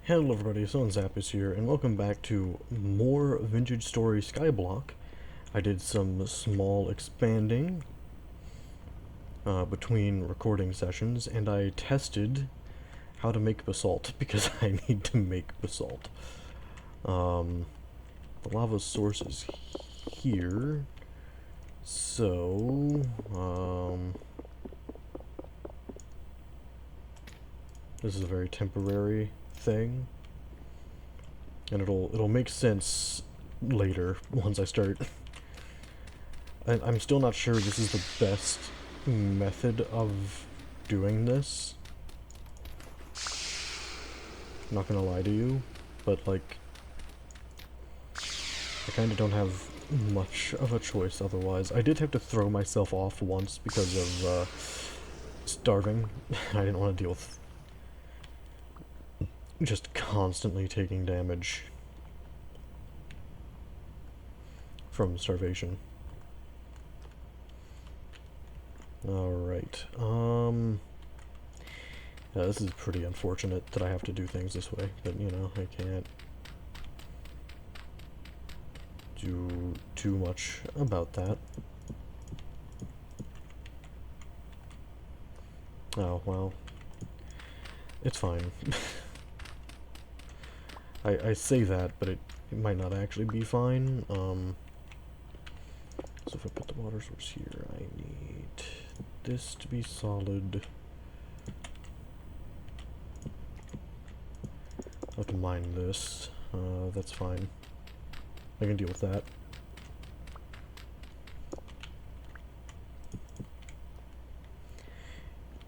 Hello everybody, Zap is here, and welcome back to more Vintage Story Skyblock. I did some small expanding between recording sessions, and I tested how to make basalt, because I need to make basalt. The lava source is here, so, this is a very temporary thing, and it'll make sense later once I start. I'm still not sure this is the best method of doing this. I'm not gonna lie to you, but like, I kind of don't have much of a choice otherwise. I did have to throw myself off once because of starving. I didn't want to deal with just constantly taking damage from starvation. Alright, yeah, this is pretty unfortunate that I have to do things this way, but you know, I can't do too much about that. Oh, well, it's fine. I say that, but it might not actually be fine. So if I put the water source here, I need this to be solid. I have to mine this. That's fine. I can deal with that.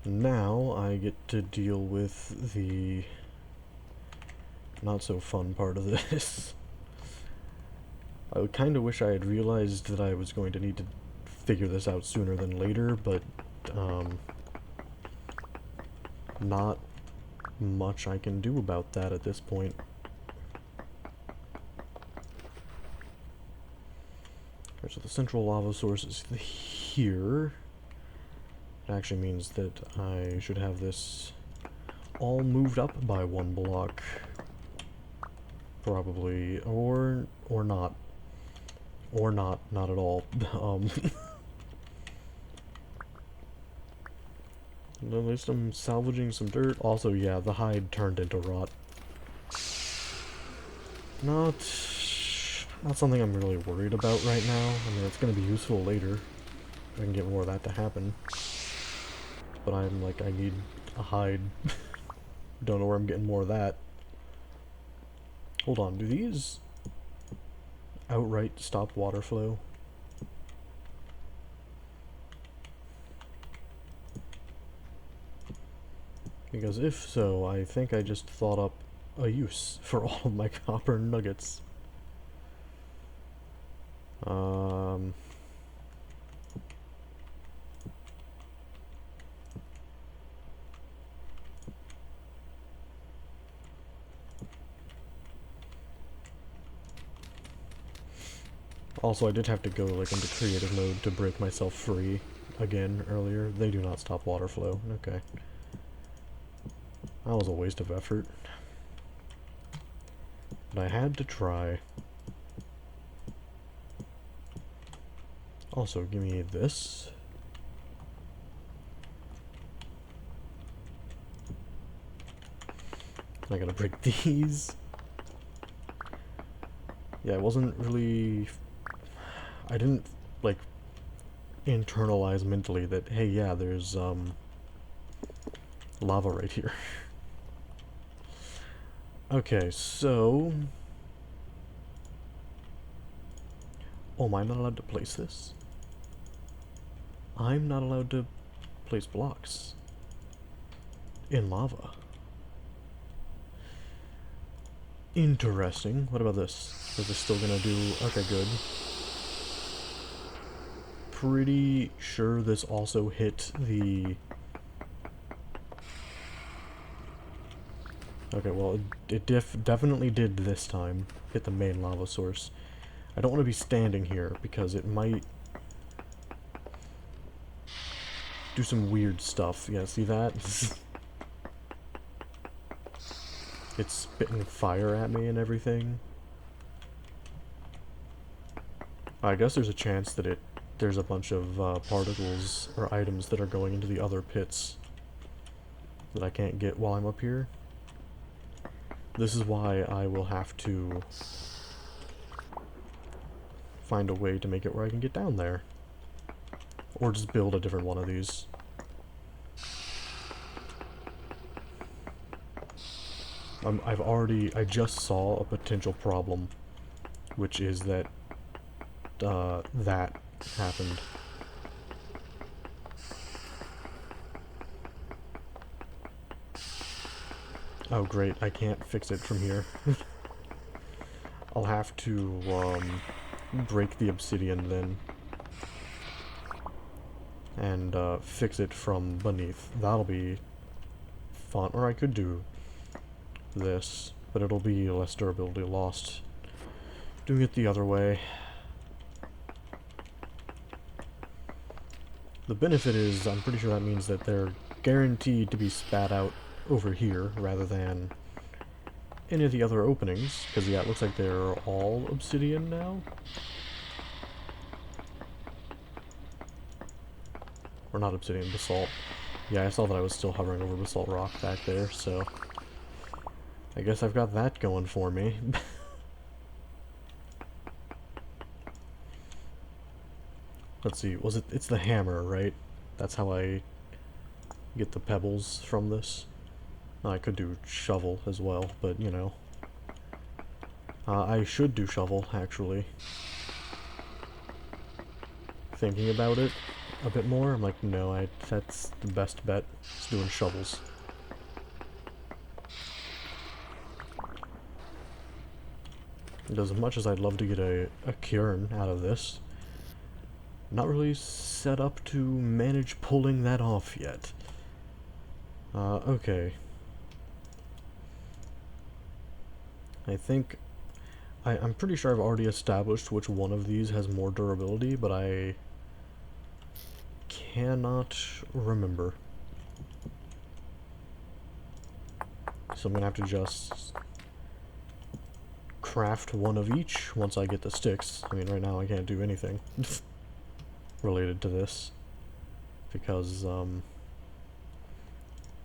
Now I get to deal with the not so fun part of this. I kind of wish I had realized that I was going to need to figure this out sooner than later, but not much I can do about that at this point. Alright, so the central lava source is here. It actually means that I should have this all moved up by one block. Probably, or not. Or not at all. At least I'm salvaging some dirt. Also, yeah, the hide turned into rot. Not something I'm really worried about right now. I mean, it's gonna be useful later. I can get more of that to happen. But I'm like, I need a hide. Don't know where I'm getting more of that. Hold on, do these outright stop water flow? Because if so, I think I just thought up a use for all of my copper nuggets. Also, I did have to go like into creative mode to break myself free again earlier. They do not stop water flow. Okay. That was a waste of effort. But I had to try. Also, give me this. I gotta break these. Yeah, I wasn't really... I didn't, like, internalize mentally that, hey, yeah, there's, lava right here. Okay, so... Oh, am I not allowed to place this? I'm not allowed to place blocks in lava. Interesting. What about this? Is this still gonna do... Okay, good. Pretty sure this also hit the... Okay, well, it definitely did this time. Hit the main lava source. I don't want to be standing here, because it might do some weird stuff. Yeah, see that? it's spitting fire at me and everything. I guess there's a chance that there's a bunch of particles or items that are going into the other pits that I can't get while I'm up here. This is why I will have to find a way to make it where I can get down there. Or just build a different one of these. I just saw a potential problem, which is that that happened. Oh great, I can't fix it from here. I'll have to break the obsidian then. And fix it from beneath. That'll be fun. Or I could do this, but it'll be less durability lost doing it the other way. The benefit is, I'm pretty sure that means that they're guaranteed to be spat out over here, rather than any of the other openings, because yeah, it looks like they're all obsidian now. Or not obsidian, basalt. Yeah, I saw that I was still hovering over basalt rock back there, so I guess I've got that going for me. Let's see, it's the hammer, right? That's how I get the pebbles from this. I could do shovel as well, but you know. I should do shovel, actually. Thinking about it a bit more, I'm like, no, that's the best bet. It's doing shovels. And as much as I'd love to get a cairn out of this, I'm not really set up to manage pulling that off yet. Okay. I think I'm pretty sure I've already established which one of these has more durability, but I cannot remember. So I'm gonna have to just craft one of each once I get the sticks. I mean, right now I can't do anything related to this because,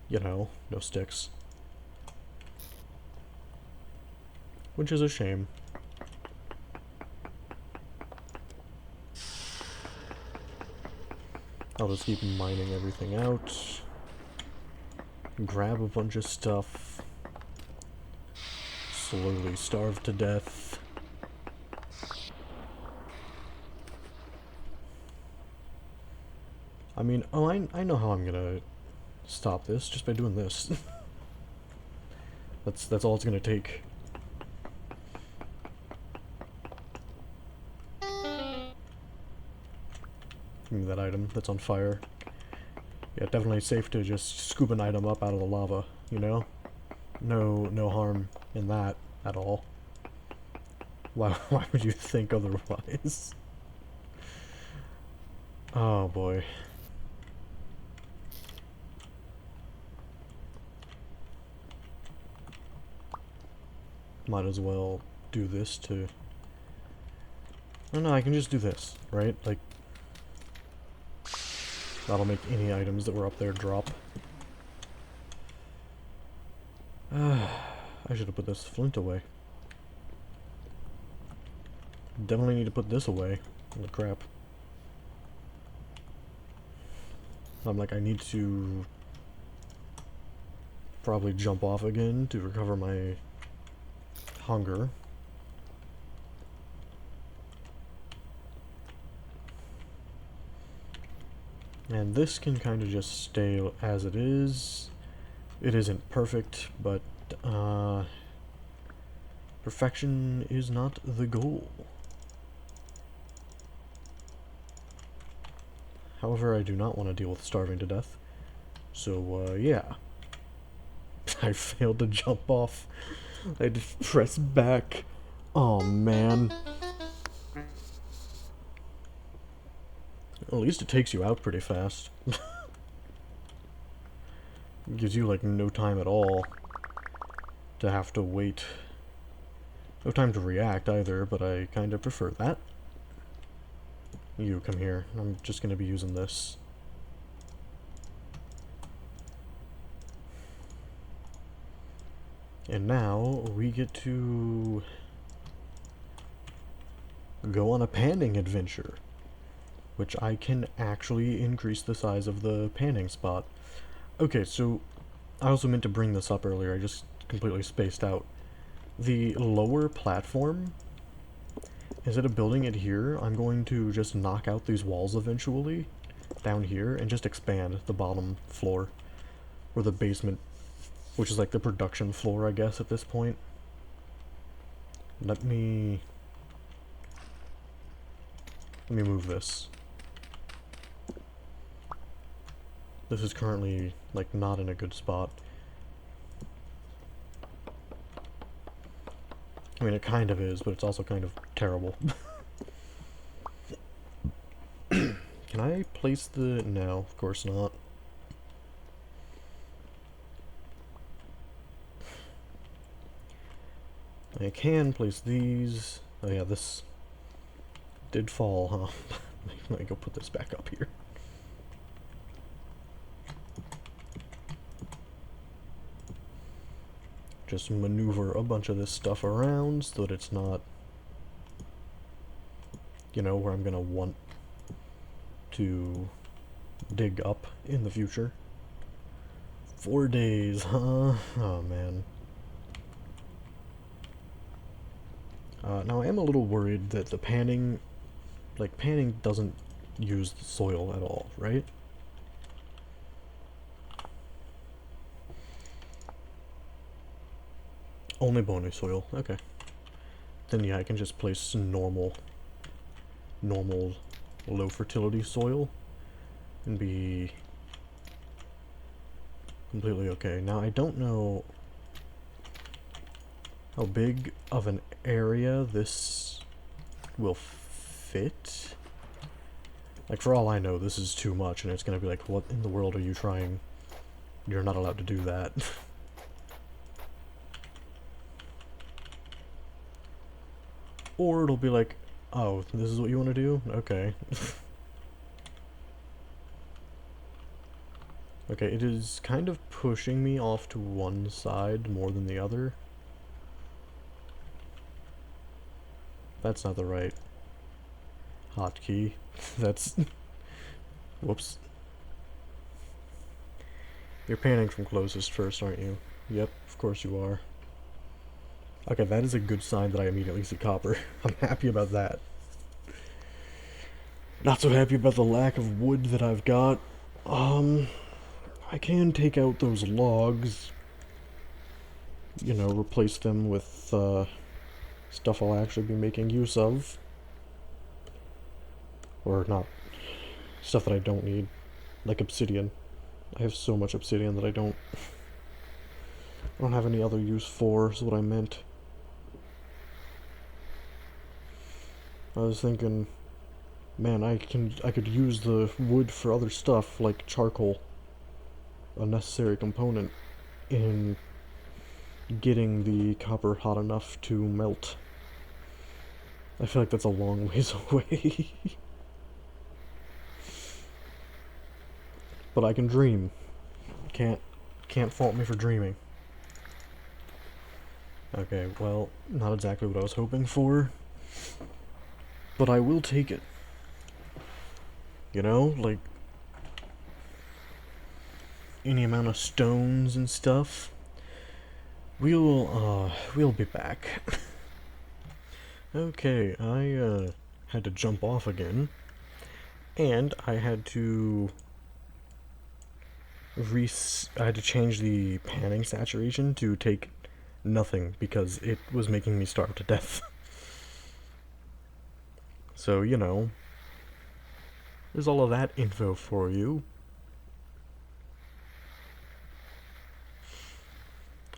you know, no sticks. Which is a shame. I'll just keep mining everything out. Grab a bunch of stuff. Slowly starve to death. I mean, oh, I know how I'm gonna stop this, just by doing this. That's all it's gonna take. Give me that item that's on fire. Yeah, definitely safe to just scoop an item up out of the lava, you know? No harm in that at all. Why would you think otherwise? Oh boy. Might as well do this to... Oh no, I can just do this, right? Like, that'll make any items that were up there drop. I should have put this flint away. Definitely need to put this away. Holy crap. I'm like, I need to probably jump off again to recover my hunger. And this can kind of just stay as it is. It isn't perfect, but perfection is not the goal. However, I do not want to deal with starving to death. So, yeah. I failed to jump off. I had to press back. Oh, man. At least it takes you out pretty fast. Gives you, like, no time at all to have to wait. No time to react either, but I kind of prefer that. You come here. I'm just going to be using this. And now we get to go on a panning adventure, which I can actually increase the size of the panning spot. Okay, so I also meant to bring this up earlier, I just completely spaced out. The lower platform, instead of building it here, I'm going to just knock out these walls eventually, down here, and just expand the bottom floor, or the basement, which is like the production floor, I guess, at this point. Let me move this. This is currently, like, not in a good spot. I mean, it kind of is, but it's also kind of terrible. Can I place the... No, of course not. I can place these. Oh yeah, this did fall, huh? Let me go put this back up here. Just maneuver a bunch of this stuff around so that it's not, you know, where I'm gonna want to dig up in the future. 4 days, huh? Oh man. Now I am a little worried that the panning, like, panning doesn't use the soil at all, right? Only bony soil, okay. Then yeah, I can just place normal low fertility soil and be completely okay. Now I don't know how big of an area this will fit. Like, for all I know, this is too much, and it's gonna be like, what in the world are you trying? You're not allowed to do that. Or it'll be like, oh, this is what you want to do? Okay. Okay, it is kind of pushing me off to one side more than the other. That's not the right hotkey. That's... Whoops. You're panning from closest first, aren't you? Yep, of course you are. Okay, that is a good sign that I immediately see copper. I'm happy about that. Not so happy about the lack of wood that I've got. I can take out those logs. You know, replace them with, stuff I'll actually be making use of. Or not. Stuff that I don't need. Like obsidian. I have so much obsidian that I don't have any other use for, is what I meant. I was thinking, man, I could use the wood for other stuff, like charcoal. A necessary component in getting the copper hot enough to melt. I feel like that's a long ways away. But I can dream. Can't fault me for dreaming. Okay, well, not exactly what I was hoping for, but I will take it. You know, like, any amount of stones and stuff. We'll be back. Okay, I had to jump off again, and I had to change the panning saturation to take nothing because it was making me starve to death. So, you know, there's all of that info for you.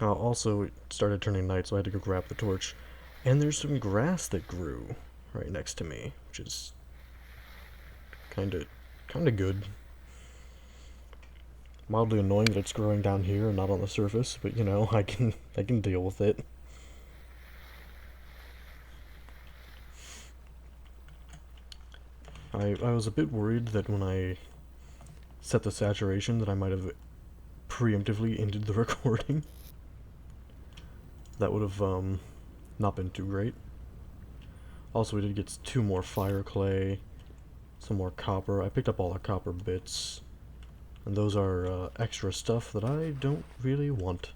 Also, it started turning night, so I had to go grab the torch. And there's some grass that grew right next to me, which is kinda good. Mildly annoying that it's growing down here and not on the surface, but you know, I can deal with it. I was a bit worried that when I set the saturation that I might have preemptively ended the recording. That would have not been too great. Also, we did get 2 more fire clay, some more copper. I picked up all the copper bits, and those are extra stuff that I don't really want.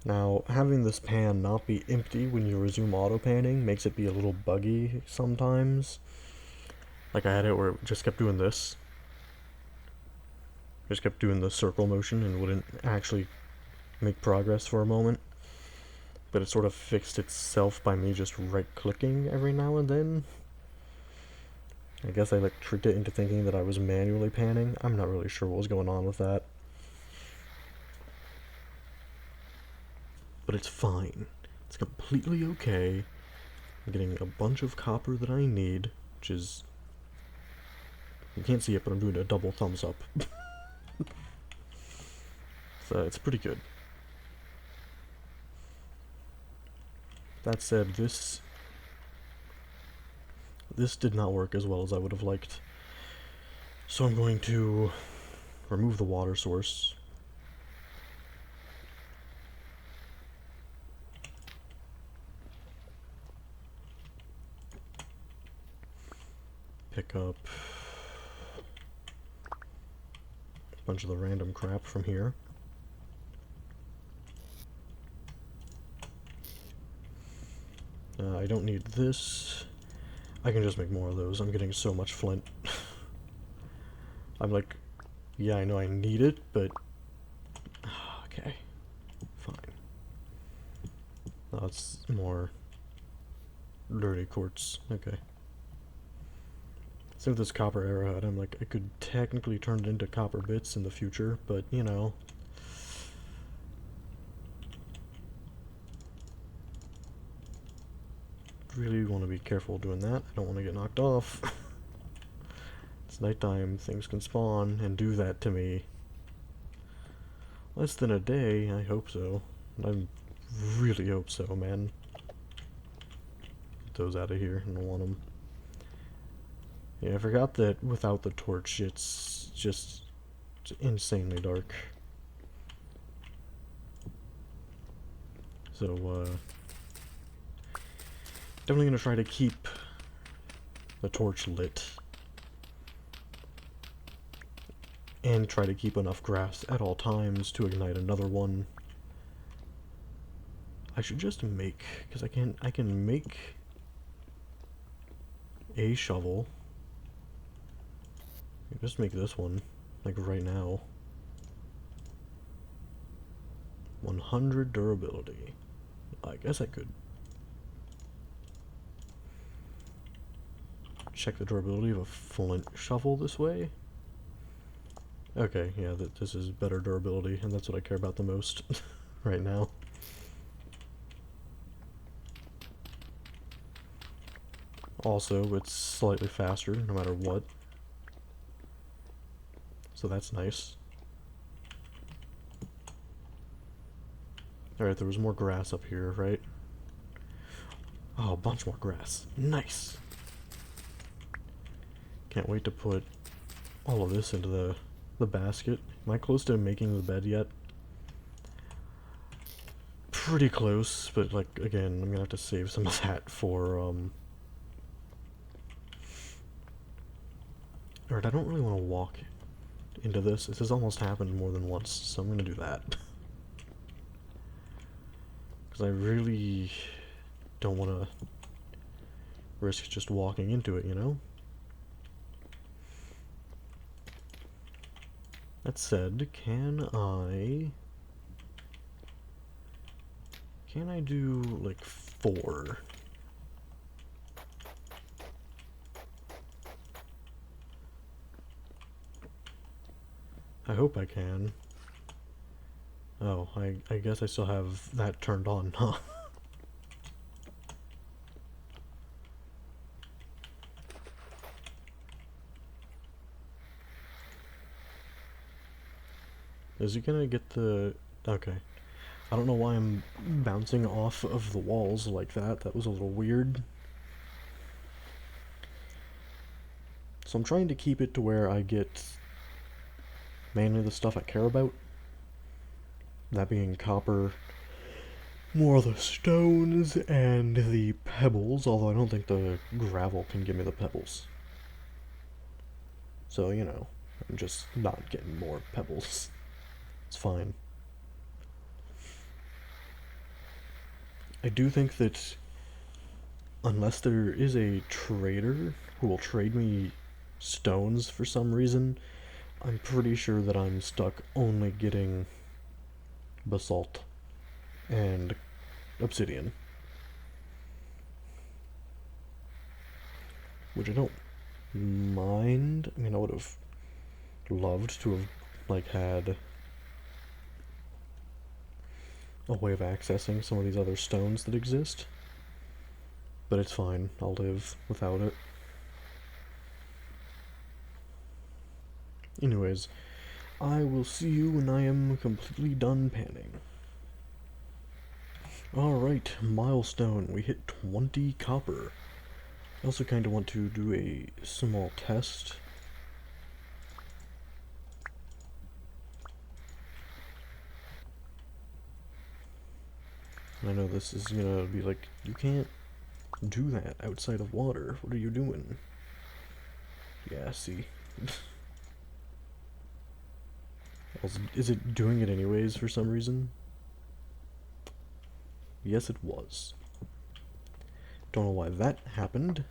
Now, having this pan not be empty when you resume auto panning makes it be a little buggy sometimes. Like I had it where it just kept doing this. Just kept doing the circle motion and wouldn't actually make progress for a moment. But it sort of fixed itself by me just right-clicking every now and then. I guess I like tricked it into thinking that I was manually panning. I'm not really sure what was going on with that. But it's fine. It's completely okay. I'm getting a bunch of copper that I need, which is... You can't see it, but I'm doing a double thumbs up. So it's pretty good. That said, this did not work as well as I would have liked. So I'm going to remove the water source. Pick up a bunch of the random crap from here. I don't need this. I can just make more of those. I'm getting so much flint. I'm like, yeah, I know I need it, but... Okay. Fine. Oh, it's more dirty quartz. Okay. So with this copper arrowhead, I'm like, I could technically turn it into copper bits in the future, but, you know... Really want to be careful doing that. I don't want to get knocked off. It's nighttime, things can spawn and do that to me. Less than a day, I hope so. I really hope so, man. Get those out of here, I don't want them. Yeah, I forgot that without the torch, it's just insanely dark. So, definitely gonna try to keep the torch lit. And try to keep enough grass at all times to ignite another one. I should just make, because I can make a shovel. Just make this one, like right now. 100 durability. I guess I could check the durability of a flint shovel this way. Okay, yeah, this is better durability, and that's what I care about the most right now. Also, it's slightly faster, no matter what. So that's nice. Alright, there was more grass up here, right? Oh, a bunch more grass. Nice! Can't wait to put all of this into the basket. Am I close to making the bed yet? Pretty close, but like, again, I'm gonna have to save some of that for, Alright, I don't really want to walk into this. This has almost happened more than once, so I'm gonna do that. Because I really don't want to risk just walking into it, you know? That said, can I do, like, 4? I hope I can. Oh, I guess I still have that turned on, huh? Is he gonna get the... Okay. I don't know why I'm bouncing off of the walls like that. That was a little weird. So I'm trying to keep it to where I get mainly the stuff I care about. That being copper, more of the stones, and the pebbles, although I don't think the gravel can give me the pebbles. So, you know, I'm just not getting more pebbles. It's fine. I do think that unless there is a trader who will trade me stones for some reason, I'm pretty sure that I'm stuck only getting basalt and obsidian. Which I don't mind. I mean, I would have loved to have, like, had a way of accessing some of these other stones that exist. But it's fine. I'll live without it. Anyways, I will see you when I am completely done panning. Alright, milestone. We hit 20 copper. I also kind of want to do a small test. I know this is gonna be like, you can't do that outside of water. What are you doing? Yeah, see. Is it doing it anyways for some reason? Yes, it was. Don't know why that happened.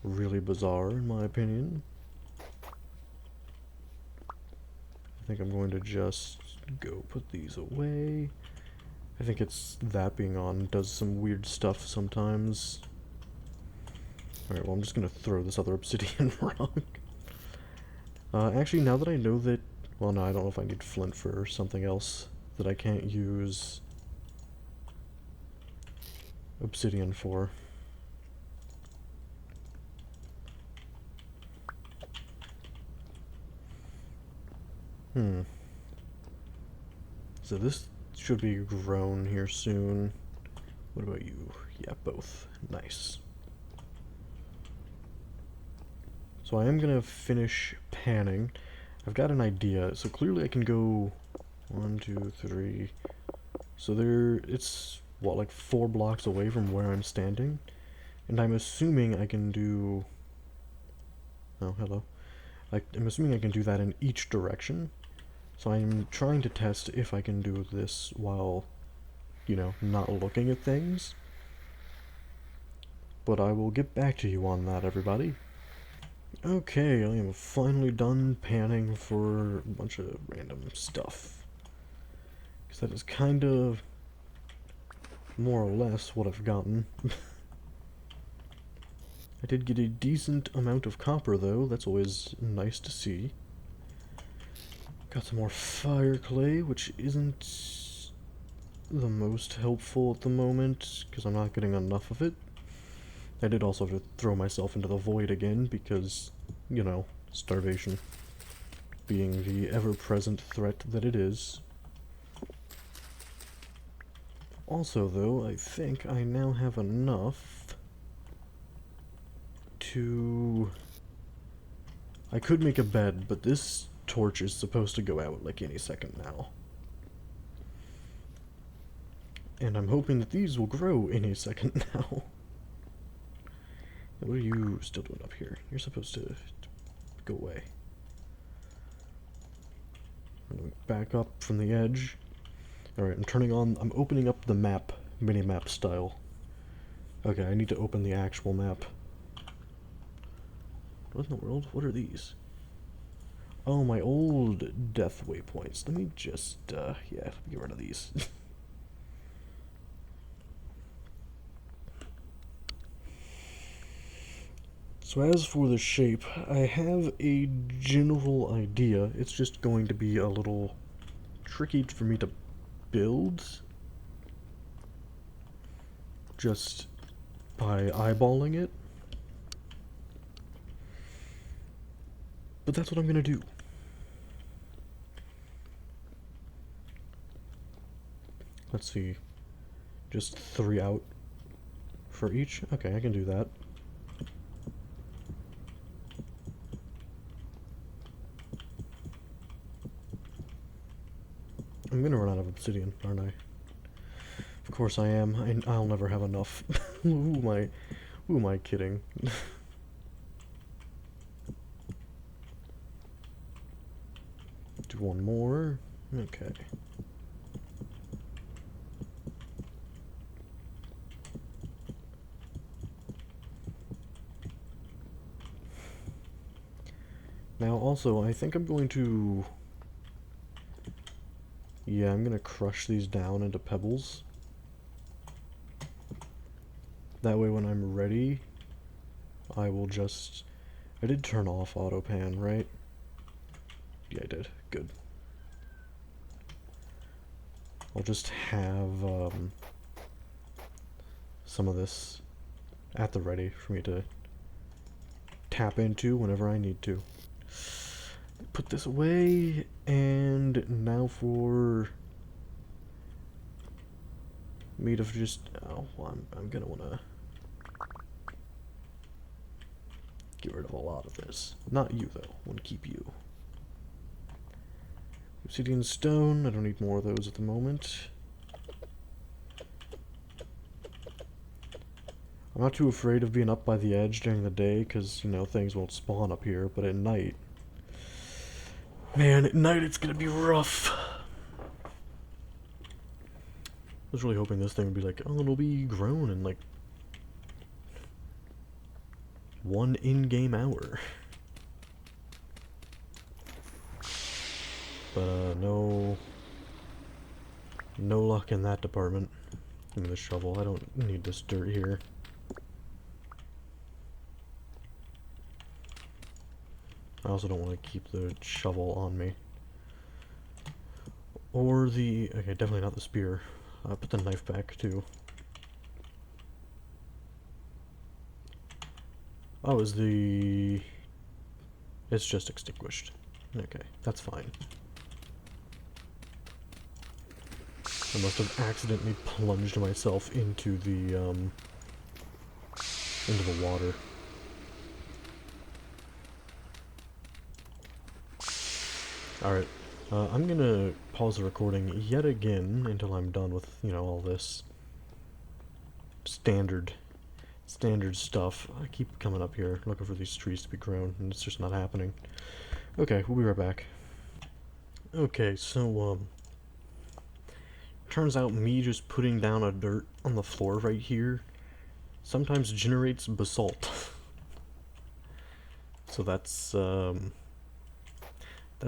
Really bizarre, in my opinion. I think I'm going to just go put these away. I think it's that being on does some weird stuff sometimes. Alright, well I'm just gonna throw this other obsidian rock. Actually, now that I know that... Well, no, I don't know if I need flint for something else that I can't use obsidian for. So this should be grown here soon. What about you? Yeah, both. Nice. So I am gonna finish panning. I've got an idea. So clearly I can go 1, 2, 3. So it's what, like 4 blocks away from where I'm standing? And I'm assuming I can do... Oh, hello. I'm assuming I can do that in each direction. So I'm trying to test if I can do this while, you know, not looking at things. But I will get back to you on that, everybody. Okay, I am finally done panning for a bunch of random stuff. Because that is kind of more or less what I've gotten. I did get a decent amount of copper, though. That's always nice to see. Got some more fire clay, which isn't the most helpful at the moment, because I'm not getting enough of it. I did also have to throw myself into the void again, because, you know, starvation. Being the ever-present threat that it is. Also, though, I think I now have enough to... I could make a bed, but this torch is supposed to go out like any second now. And I'm hoping that these will grow any second now. What are you still doing up here? You're supposed to go away. I'm going back up from the edge. Alright, I'm opening up the map, mini-map style. Okay, I need to open the actual map. What in the world? What are these? Oh, my old death waypoints. Let me just, yeah, let me get rid of these. So as for the shape, I have a general idea. It's just going to be a little tricky for me to build just by eyeballing it. But that's what I'm gonna do. Let's see. Just 3 out for each? Okay, I can do that. I'm gonna run out of obsidian, aren't I? Of course I am. I'll never have enough. Who am I kidding? Do one more. Okay. Now also, I think I'm going to... Yeah, I'm gonna crush these down into pebbles. That way when I'm ready, I will just... I did turn off auto pan, right? Yeah, I did. Good. I'll just have some of this at the ready for me to tap into whenever I need to. Put this away, and now for me to just... Oh, well, I'm gonna wanna get rid of a lot of this. Not you, though. I wanna keep you. Obsidian stone, I don't need more of those at the moment. I'm not too afraid of being up by the edge during the day, because, you know, things won't spawn up here, but at night... Man, at night it's gonna be rough. I was really hoping this thing would be like, oh, it'll be grown in, like, 1 in-game hour. But, no luck in that department. Give me the shovel. I don't need this dirt here. I also don't want to keep the shovel on me. Or the... Okay, definitely not the spear. I'll put the knife back, too. Oh, is the... It's just extinguished. Okay, that's fine. I must have accidentally plunged myself into the water. Alright, I'm gonna pause the recording yet again until I'm done with, you know, all this standard stuff. I keep coming up here looking for these trees to be grown, and it's just not happening. Okay, we'll be right back. Okay, so, turns out me just putting down a dirt on the floor right here sometimes generates basalt. So that's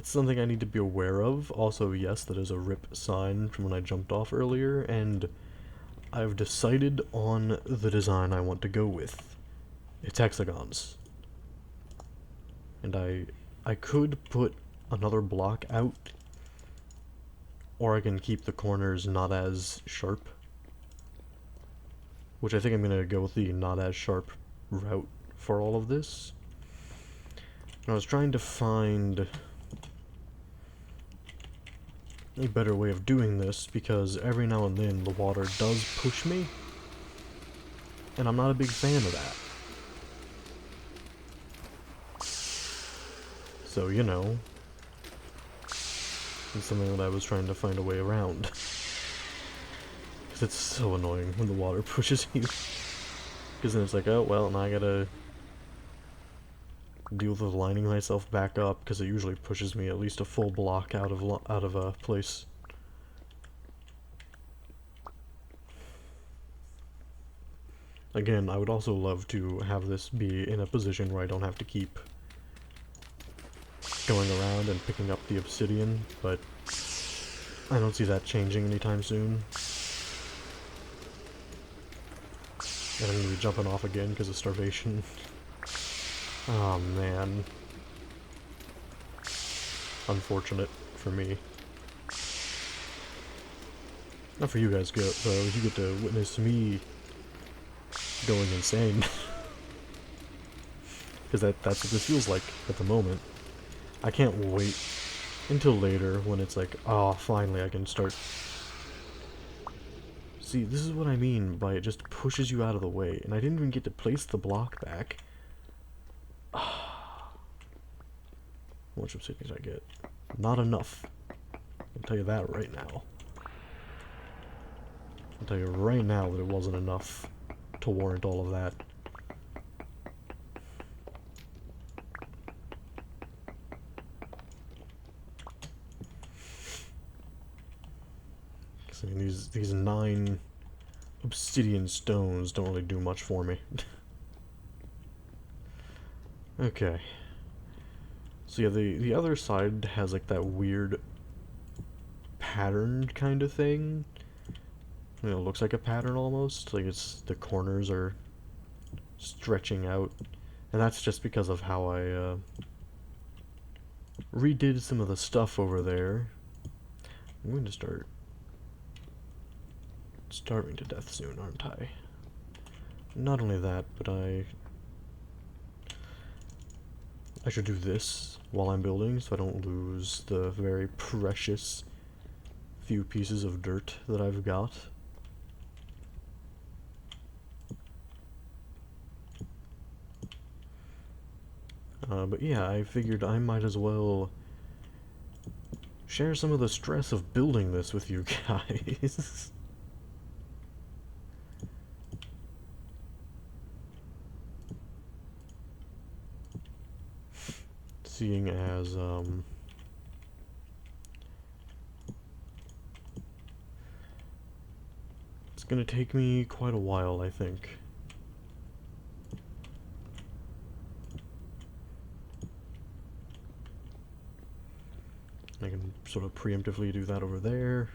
something I need to be aware of. Also, yes, that is a RIP sign from when I jumped off earlier, and I've decided on the design I want to go with. It's hexagons. And I could put another block out, or I can keep the corners not as sharp. Which I think I'm gonna go with the not as sharp route for all of this. And I was trying to find a better way of doing this, because every now and then the water does push me, and I'm not a big fan of that. So, you know, it's something that I was trying to find a way around. Because it's so annoying when the water pushes you. Because then it's like, oh, well, now I gotta deal with lining myself back up, because it usually pushes me at least a full block out of a place. Again, I would also love to have this be in a position where I don't have to keep going around and picking up the obsidian, but I don't see that changing anytime soon. And I'm gonna be jumping off again because of starvation. Oh man. Unfortunate for me. Not for you guys, though. You get to witness me going insane. Because that's what this feels like at the moment. I can't wait until later when it's like, oh, finally I can start. See, this is what I mean by it just pushes you out of the way, and I didn't even get to place the block back. How much obsidian did I get? Not enough. I'll tell you that right now. I'll tell you right now that it wasn't enough to warrant all of that. I mean, these 9 obsidian stones don't really do much for me. Okay. So yeah, the other side has like that weird patterned kind of thing. You know, it looks like a pattern almost. Like it's the corners are stretching out, and that's just because of how I redid some of the stuff over there. I'm going to start starving to death soon, aren't I? Not only that, but I should do this while I'm building so I don't lose the very precious few pieces of dirt that I've got. But yeah, I figured I might as well share some of the stress of building this with you guys. Seeing as, it's gonna take me quite a while, I think. I can sort of preemptively do that over there,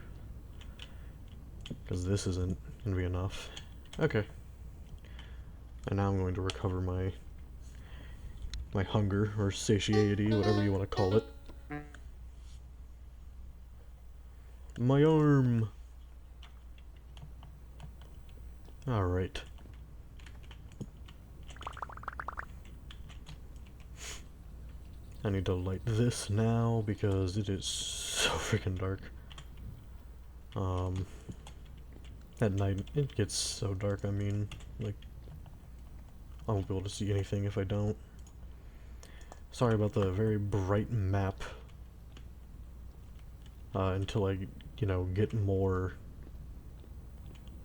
because this isn't gonna be enough. Okay. And now I'm going to recover my hunger, or satiety, whatever you want to call it. My arm! Alright. I need to light this now, because it is so freaking dark. At night, it gets so dark, I mean, like, I won't be able to see anything if I don't. Sorry about the very bright map. Until I, you know, get more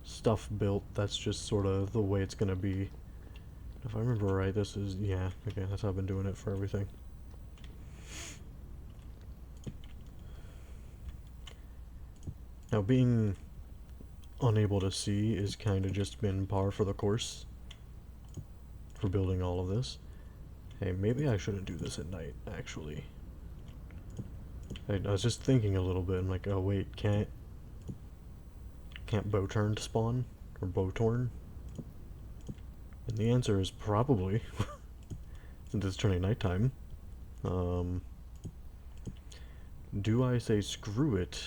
stuff built, that's just sort of the way it's gonna be. If I remember right, this is, yeah, okay, that's how I've been doing it for everything. Now, being unable to see is kind of just been par for the course for building all of this. Hey, maybe I shouldn't do this at night, actually. I was just thinking a little bit, I'm like, oh wait, can't bow turn spawn? Or bow torn? And the answer is probably, since it's turning nighttime. Do I say screw it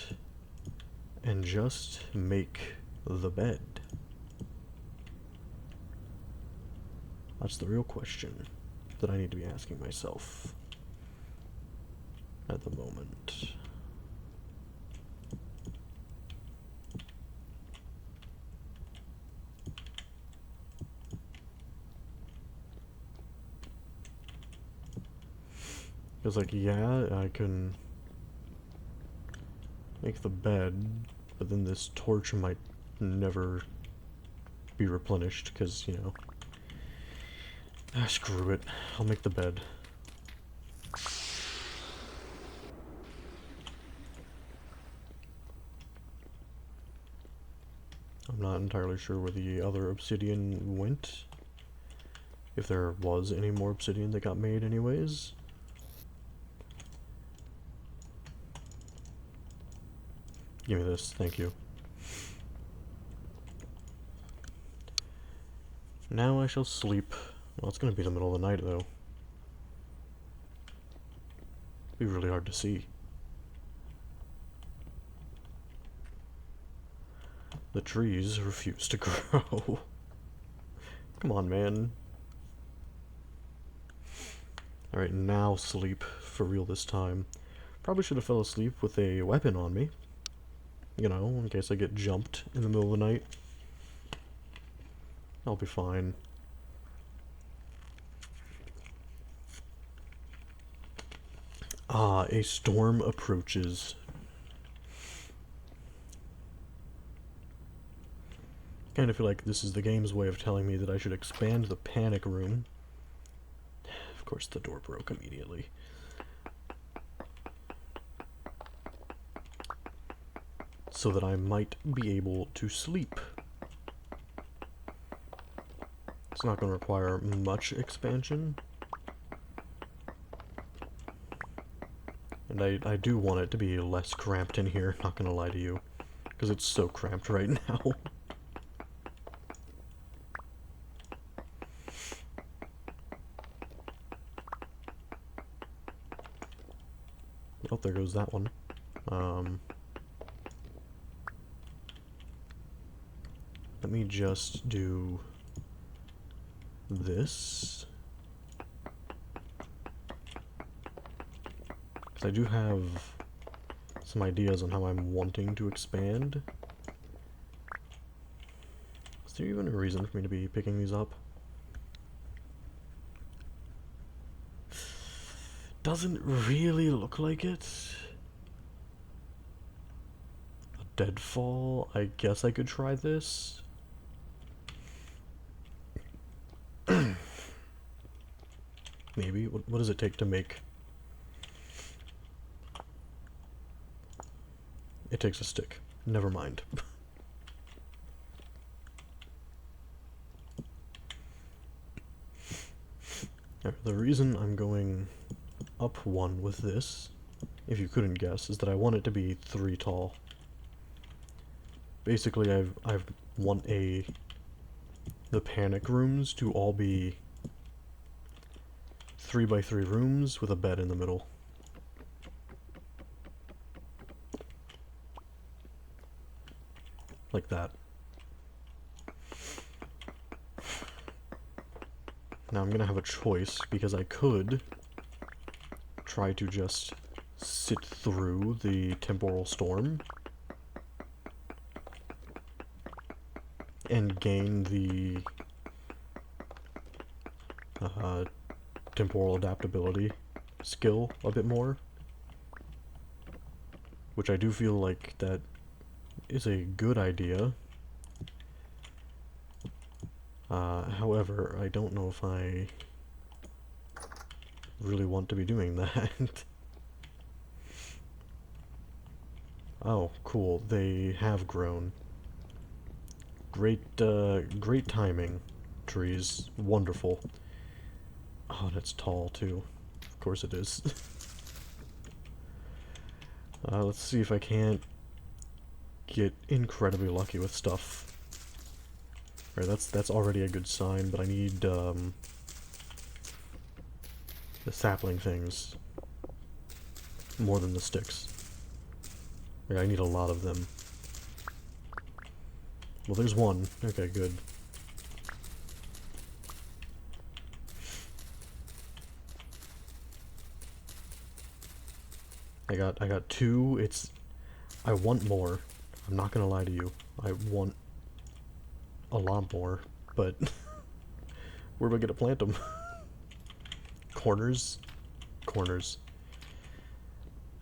and just make the bed? That's the real question that I need to be asking myself at the moment. Because, like, yeah, I can make the bed, but then this torch might never be replenished, because, you know, screw it. I'll make the bed. I'm not entirely sure where the other obsidian went. If there was any more obsidian that got made anyways. Give me this, thank you. Now I shall sleep. Well, it's gonna be the middle of the night, though. Be really hard to see. The trees refuse to grow. Come on, man. Alright, now sleep for real this time. Probably should have fell asleep with a weapon on me. You know, in case I get jumped in the middle of the night. I'll be fine. Ah, a storm approaches. Kind of feel like this is the game's way of telling me that I should expand the panic room. Of course, the door broke immediately. So that I might be able to sleep. It's not going to require much expansion. And I do want it to be less cramped in here, not going to lie to you. Because it's so cramped right now. Oh, there goes that one. Let me just do this. Because I do have some ideas on how I'm wanting to expand. Is there even a reason for me to be picking these up? Doesn't really look like it. A deadfall? I guess I could try this. Maybe. What does it take to make? It takes a stick. Never mind. The reason I'm going up one with this, if you couldn't guess, is that I want it to be 3 tall. Basically, I've want the panic rooms to all be 3x3 rooms with a bed in the middle. Like that. Now I'm gonna have a choice, because I could try to just sit through the temporal storm and gain the temporal adaptability skill a bit more, which I do feel like that is a good idea. However, I don't know if I really want to be doing that. Oh, cool. They have grown. Great timing. Trees. Wonderful. Oh, and it's tall, too. Of course it is. Let's see if I can't get incredibly lucky with stuff. Right, that's already a good sign, but I need, the sapling things. More than the sticks. Yeah, I need a lot of them. Well, there's one. Okay, good. I got 2. I want more. I'm not gonna lie to you. I want a lot more, but where am I gonna plant them? Corners? Corners.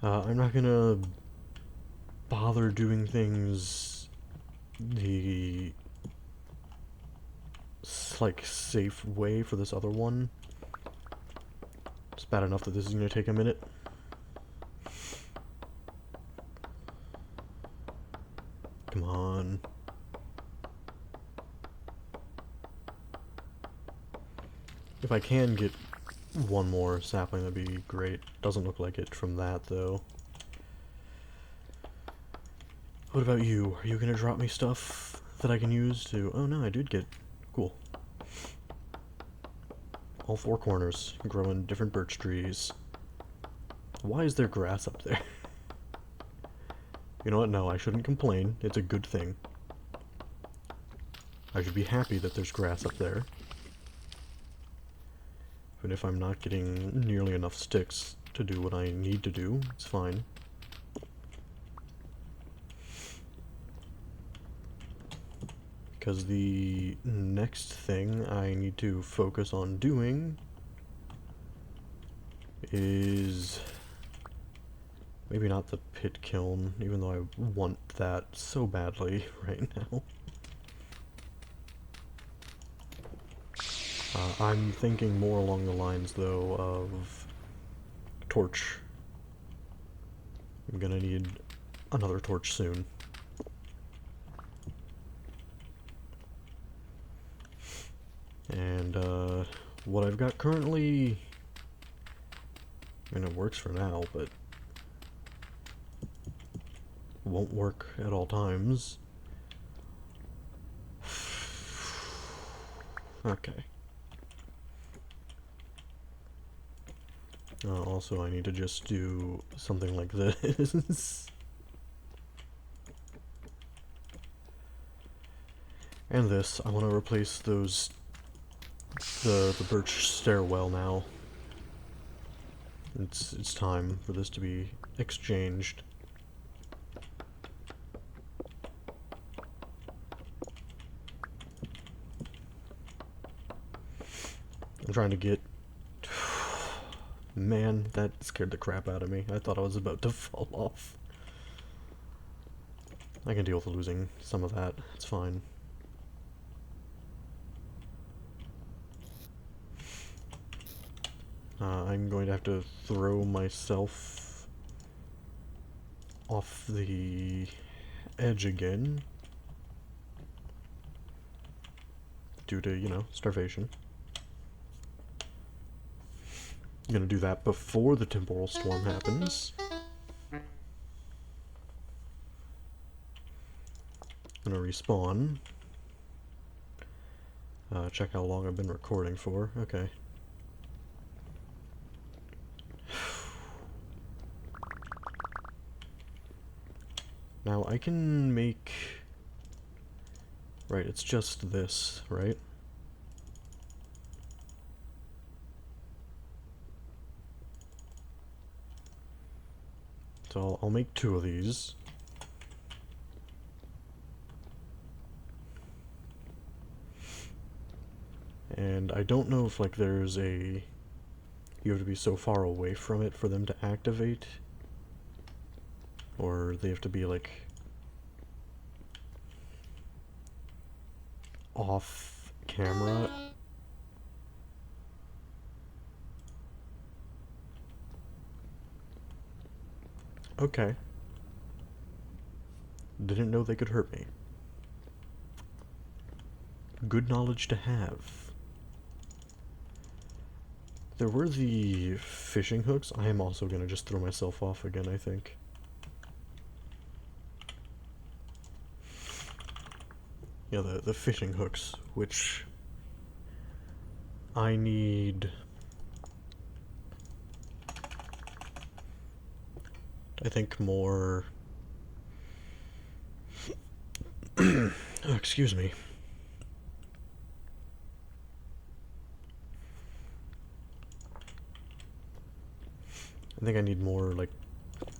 I'm not gonna bother doing things the like safe way for this other one. It's bad enough that this is gonna take a minute. Come on. If I can get one more sapling, that'd be great. Doesn't look like it from that, though. What about you? Are you gonna drop me stuff that I can use to... Oh no, I did get... Cool. All 4 corners, growing different birch trees. Why is there grass up there? You know what? No, I shouldn't complain. It's a good thing. I should be happy that there's grass up there. Even if I'm not getting nearly enough sticks to do what I need to do, it's fine. Because the next thing I need to focus on doing is maybe not the pit kiln, even though I want that so badly right now. I'm thinking more along the lines, though, of torch. I'm gonna need another torch soon. And, what I've got currently, I mean, it works for now, but won't work at all times. Okay. Also, I need to just do something like this. And this. I want to replace those, the birch stairwell now. It's time for this to be exchanged. I'm trying to get... Man, that scared the crap out of me. I thought I was about to fall off. I can deal with losing some of that. It's fine. I'm going to have to throw myself off the edge again. Due to, you know, starvation. I'm gonna do that before the temporal storm happens. Gonna respawn. Check how long I've been recording for. Okay. Now I can make... Right, it's just this, right? So I'll make 2 of these. And I don't know if, like, there's a... You have to be so far away from it for them to activate. Or they have to be, like... off camera. Okay. Didn't know they could hurt me. Good knowledge to have. There were the fishing hooks. I am also gonna just throw myself off again, I think. Yeah, the fishing hooks, which I need... I think more... Oh, excuse me. I think I need more, like,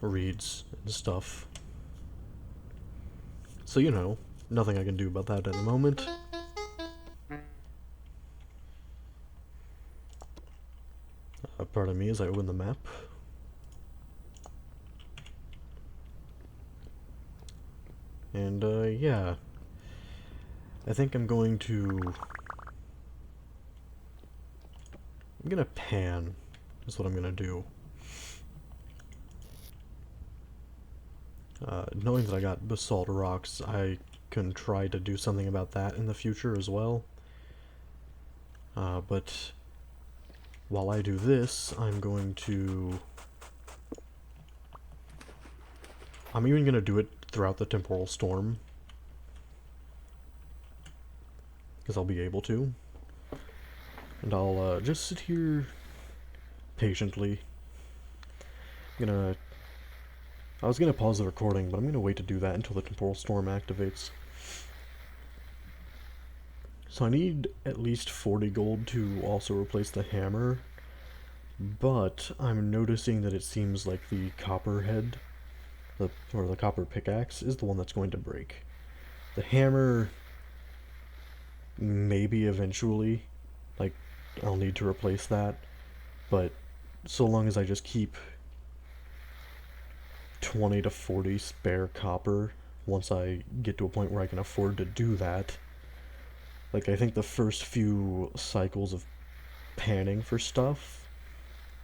reeds and stuff. So, you know, nothing I can do about that at the moment. Pardon me as I open the map. And, yeah. I think I'm going to... I'm gonna pan, is what I'm gonna do. Knowing that I got basalt rocks, I can try to do something about that in the future as well. But while I do this, I'm going to... I'm even gonna do it throughout the temporal storm. Because I'll be able to. And I'll just sit here patiently. I was gonna pause the recording, but I'm gonna wait to do that until the temporal storm activates. So I need at least 40 gold to also replace the hammer. But I'm noticing that it seems like the copper head, or the copper pickaxe, is the one that's going to break. The hammer, maybe eventually, like, I'll need to replace that, but so long as I just keep 20 to 40 spare copper once I get to a point where I can afford to do that. Like, I think the first few cycles of panning for stuff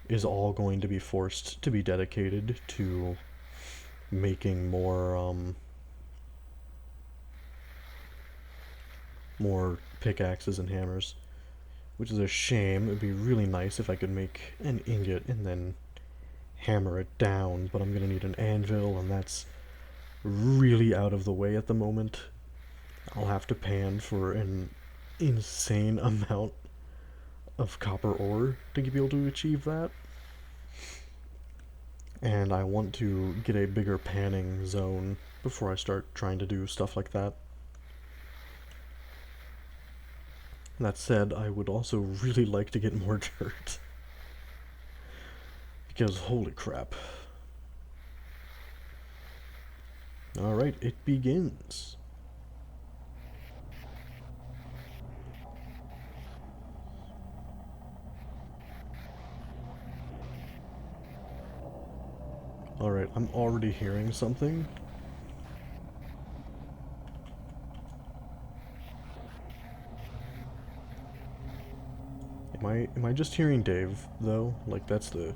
is all going to be forced to be dedicated to making more pickaxes and hammers, which is a shame. It'd be really nice if I could make an ingot and then hammer it down, but I'm gonna need an anvil, and that's really out of the way at the moment. I'll have to pan for an insane amount of copper ore to be able to achieve that. And I want to get a bigger panning zone before I start trying to do stuff like that. That said, I would also really like to get more dirt. Because holy crap. Alright, it begins. Alright, I'm already hearing something. Am I just hearing Dave, though? Like, that's the...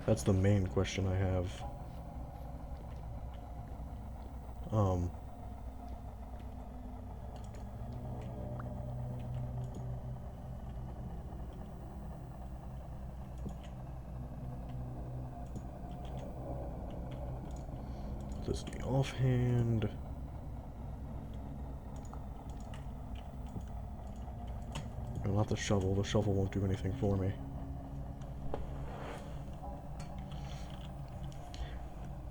That's the main question I have. This is the offhand. No, not the shovel. The shovel won't do anything for me.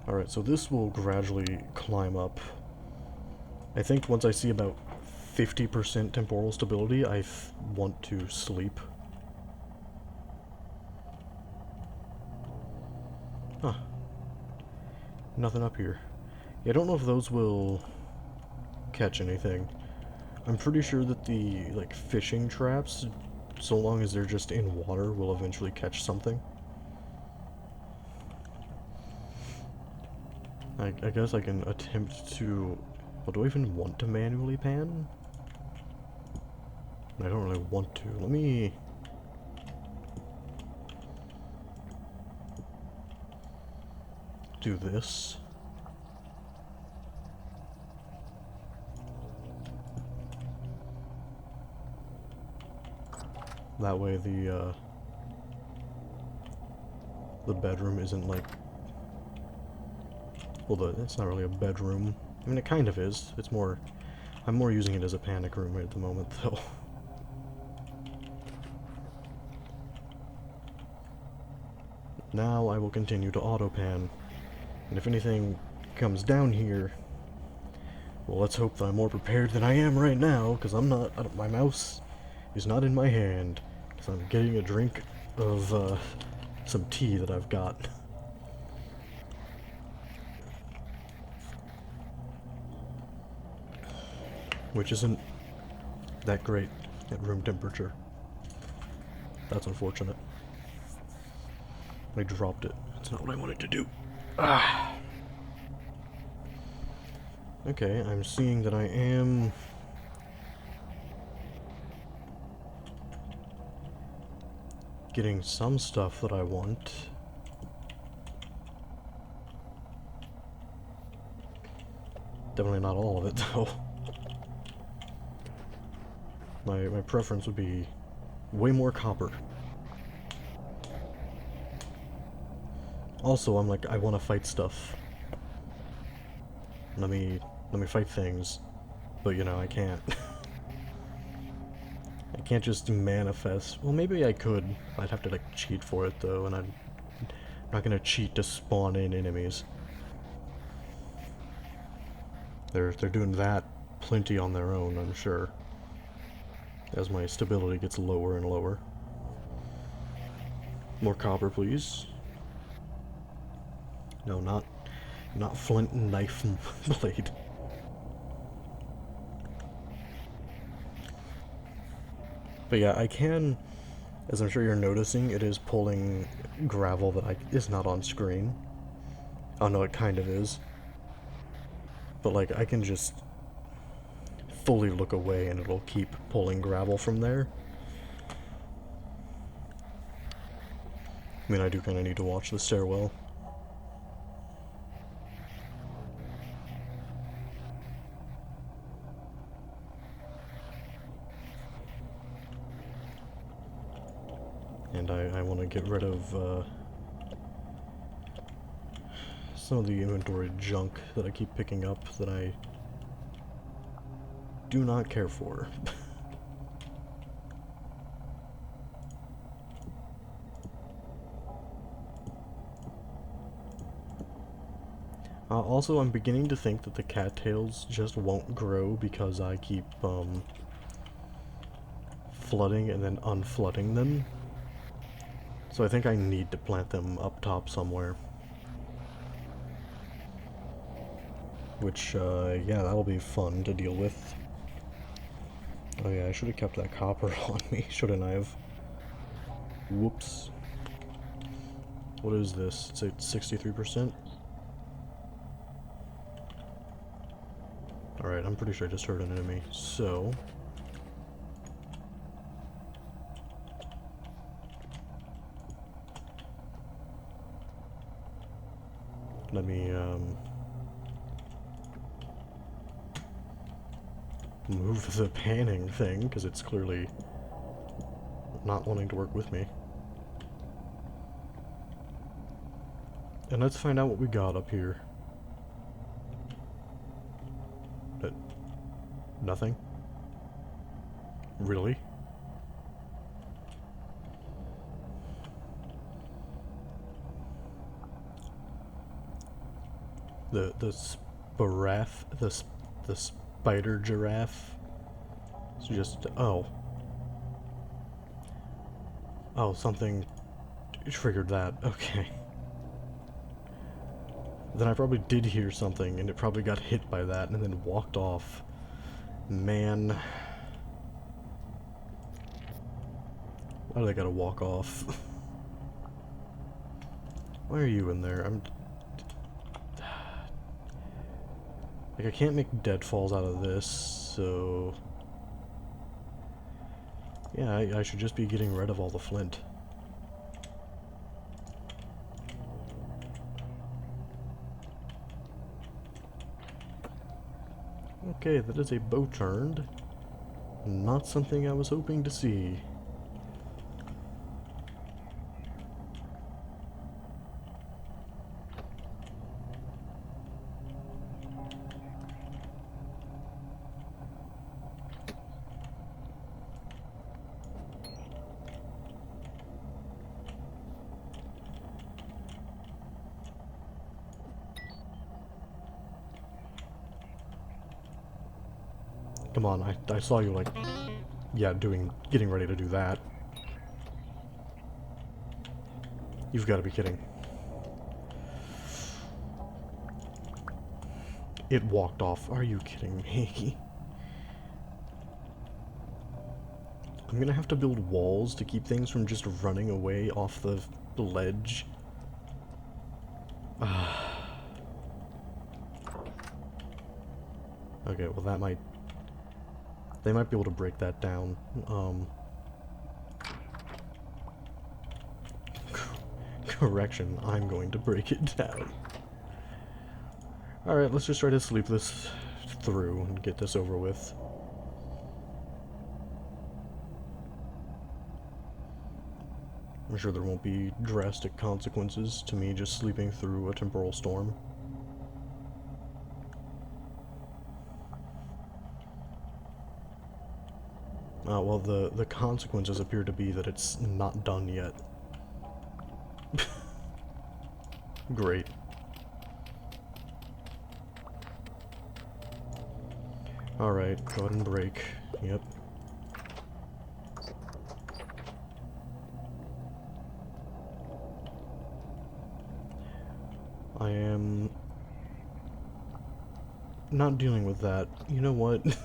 Alright, so this will gradually climb up. I think once I see about 50% temporal stability, I want to sleep. Huh. Nothing up here. Yeah, I don't know if those will catch anything. I'm pretty sure that the, like, fishing traps, so long as they're just in water, will eventually catch something. I guess I can attempt to... Well, do I even want to manually pan? I don't really want to. Let me... do this. That way the bedroom isn't like... Well, it's not really a bedroom. I mean, it kind of is. It's more... I'm more using it as a panic room at the moment, though. Now I will continue to auto-pan. And if anything comes down here... Well, let's hope that I'm more prepared than I am right now, because I'm not... my mouse is not in my hand. Because I'm getting a drink of, some tea that I've got. Which isn't that great at room temperature. That's unfortunate. I dropped it. That's not what I wanted to do. Ah. Okay, I'm seeing that I am... getting some stuff that I want. Definitely not all of it, though. My preference would be way more copper. Also, I'm like, I want to fight stuff. Let me fight things. But, you know, I can't. I can't just manifest. Well, maybe I could. I'd have to, like, cheat for it, though, and I'm not gonna cheat to spawn in enemies. They're doing that, plenty on their own, I'm sure. As my stability gets lower and lower. More copper, please. No, not flint and knife blade. But yeah, I can, as I'm sure you're noticing, it is pulling gravel that is not on screen. Oh no, it kind of is. But like, I can just fully look away and it'll keep pulling gravel from there. I mean, I do kind of need to watch the stairwell. And I want to get rid of some of the inventory junk that I keep picking up that I do not care for. Also, I'm beginning to think that the cattails just won't grow because I keep flooding and then unflooding them. So I think I need to plant them up top somewhere. Which, yeah, that'll be fun to deal with. Oh yeah, I should have kept that copper on me, shouldn't I have? Whoops. What is this? It's at 63%? Alright, I'm pretty sure I just heard an enemy, so... Let me, move the panning thing, because it's clearly not wanting to work with me. And let's find out what we got up here. Nothing? Really? The spider giraffe. It's just oh, something triggered that. Okay. Then I probably did hear something, and it probably got hit by that, and then walked off. Man. Why do they gotta walk off? Why are you in there? Like, I can't make deadfalls out of this, so... Yeah, I should just be getting rid of all the flint. Okay, that is a bow turned. Not something I was hoping to see. Come on, I saw you, like, yeah, getting ready to do that. You've got to be kidding. It walked off. Are you kidding me? I'm gonna have to build walls to keep things from just running away off the ledge. Okay, well that might... They might be able to break that down. Correction, I'm going to break it down. Alright, let's just try to sleep this through and get this over with. I'm sure there won't be drastic consequences to me just sleeping through a temporal storm. Well, the consequences appear to be that it's not done yet. Great. Alright, go ahead and break. Yep. I am not dealing with that. You know what? Of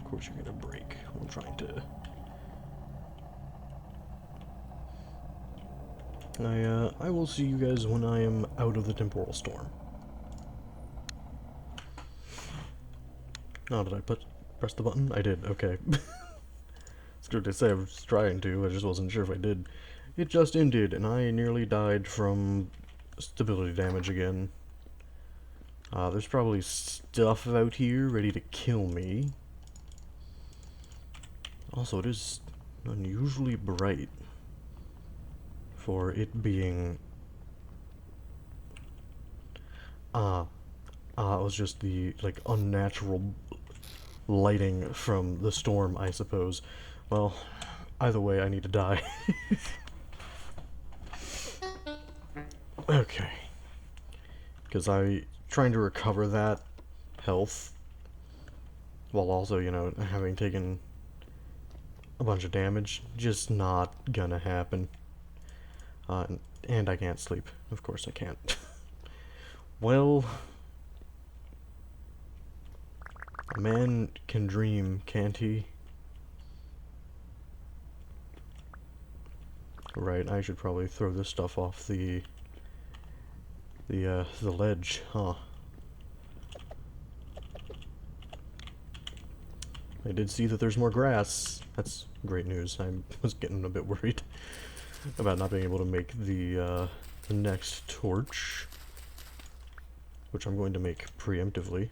course you're gonna break. I'm trying to... I will see you guys when I am out of the temporal storm. Oh, did I press the button? I did, okay. It's good to say I was trying to, I just wasn't sure if I did. It just ended, and I nearly died from stability damage again. There's probably stuff out here ready to kill me. Also, it is unusually bright for it being... it was just the, like, unnatural lighting from the storm, I suppose. Well, either way, I need to die. Okay. Because I'm trying to recover that health, while also, you know, having taken a bunch of damage, just not gonna happen. And I can't sleep. Of course I can't. Well... a man can dream, can't he? Right, I should probably throw this stuff off the ledge, huh? I did see that there's more grass. That's great news. I was getting a bit worried about not being able to make the next torch, which I'm going to make preemptively,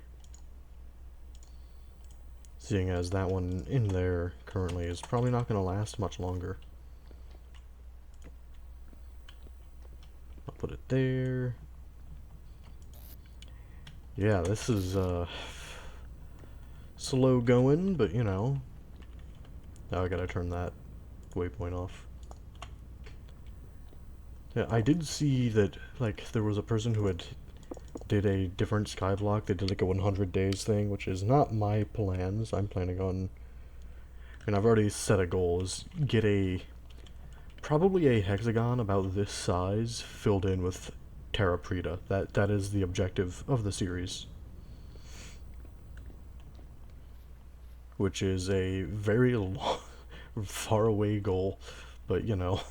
seeing as that one in there currently is probably not going to last much longer. I'll put it there. Yeah, this is slow going, but you know. Now I gotta turn that waypoint off. Yeah, I did see that, like, there was a person who did a different Skyblock. They did like a 100 days thing, which is not my plans. I'm planning on, and I've already set a goal, is get probably a hexagon about this size filled in with Terra Preta. That is the objective of the series, which is a very long, far away goal, but you know,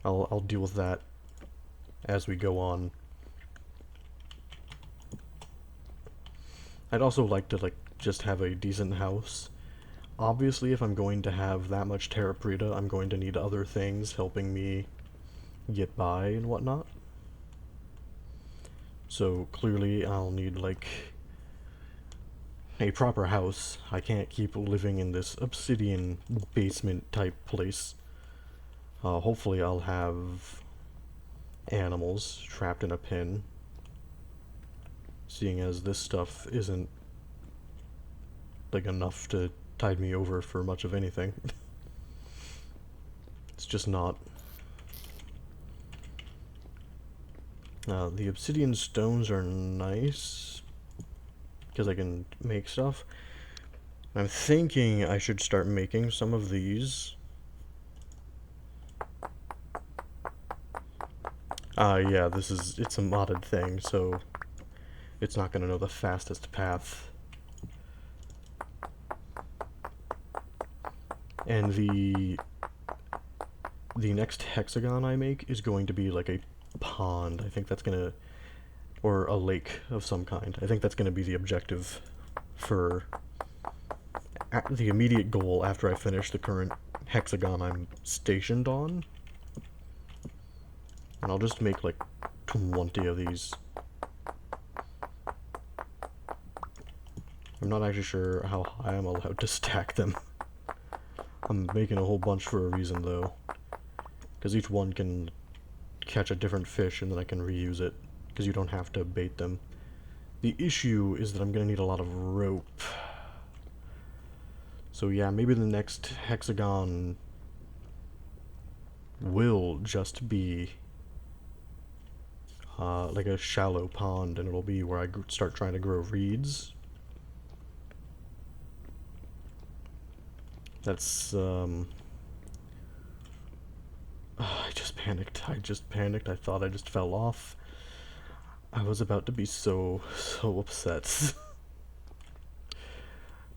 I'll deal with that as we go on. I'd also like to, like, just have a decent house. Obviously, if I'm going to have that much Terra Preta, I'm going to need other things helping me get by and whatnot. So clearly I'll need, like, a proper house. I can't keep living in this obsidian basement type place. Hopefully I'll have animals trapped in a pen, seeing as this stuff isn't, like, enough to tide me over for much of anything. It's just not. The obsidian stones are nice, because I can make stuff. I'm thinking I should start making some of these. Yeah, it's a modded thing, so it's not gonna know the fastest path. And the next hexagon I make is going to be like a pond. I think that's gonna, or a lake of some kind. I think that's gonna be the objective for the immediate goal after I finish the current hexagon I'm stationed on. And I'll just make like 20 of these. I'm not actually sure how high I'm allowed to stack them. I'm making a whole bunch for a reason though, because each one can catch a different fish and then I can reuse it, because you don't have to bait them. The issue is that I'm going to need a lot of rope. So yeah, maybe the next hexagon will just be like a shallow pond, and it'll be where I start trying to grow reeds. That's, I just panicked. I thought I just fell off. I was about to be so upset.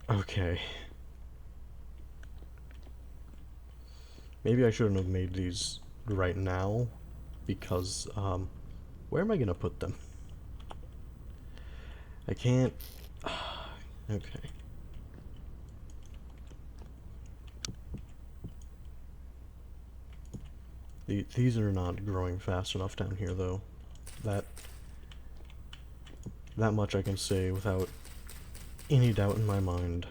Okay. Maybe I shouldn't have made these right now, because, where am I gonna put them? I can't... Okay. These are not growing fast enough down here, though. That much I can say without any doubt in my mind.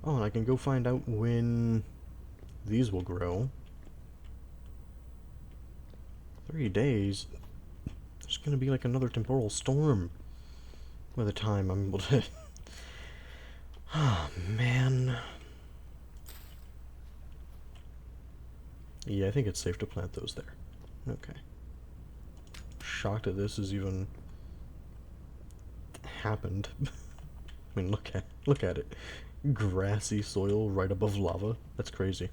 Oh, and I can go find out when these will grow. 3 days? There's gonna be like another temporal storm by the time I'm able to... Oh, man. Yeah, I think it's safe to plant those there. Okay. Shocked that this has even happened. I mean, look at it. Grassy soil right above lava. That's crazy.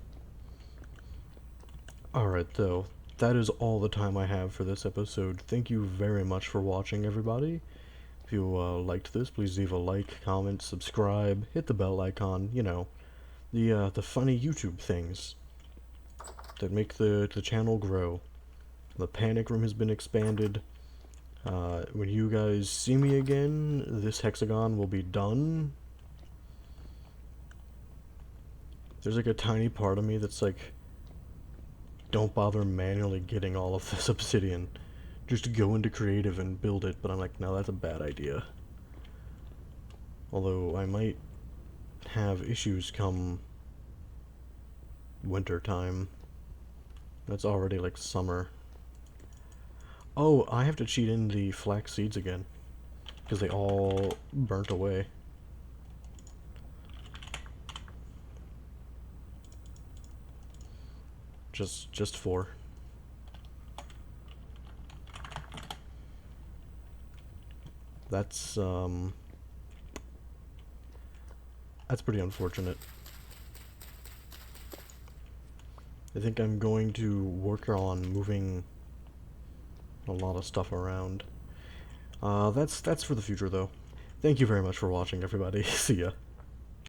Alright, though. That is all the time I have for this episode. Thank you very much for watching, everybody. If you liked this, please leave a like, comment, subscribe, hit the bell icon, you know, the funny YouTube things that make the channel grow. The panic room has been expanded. When you guys see me again, this hexagon will be done. There's like a tiny part of me that's like, don't bother manually getting all of this obsidian. Just go into creative and build it, but I'm like, no, that's a bad idea. Although I might have issues come winter time. It's already like summer. Oh, I have to cheat in the flax seeds again, because they all burnt away. Just 4. That's pretty unfortunate. I think I'm going to work on moving a lot of stuff around. That's for the future, though. Thank you very much for watching, everybody. See ya.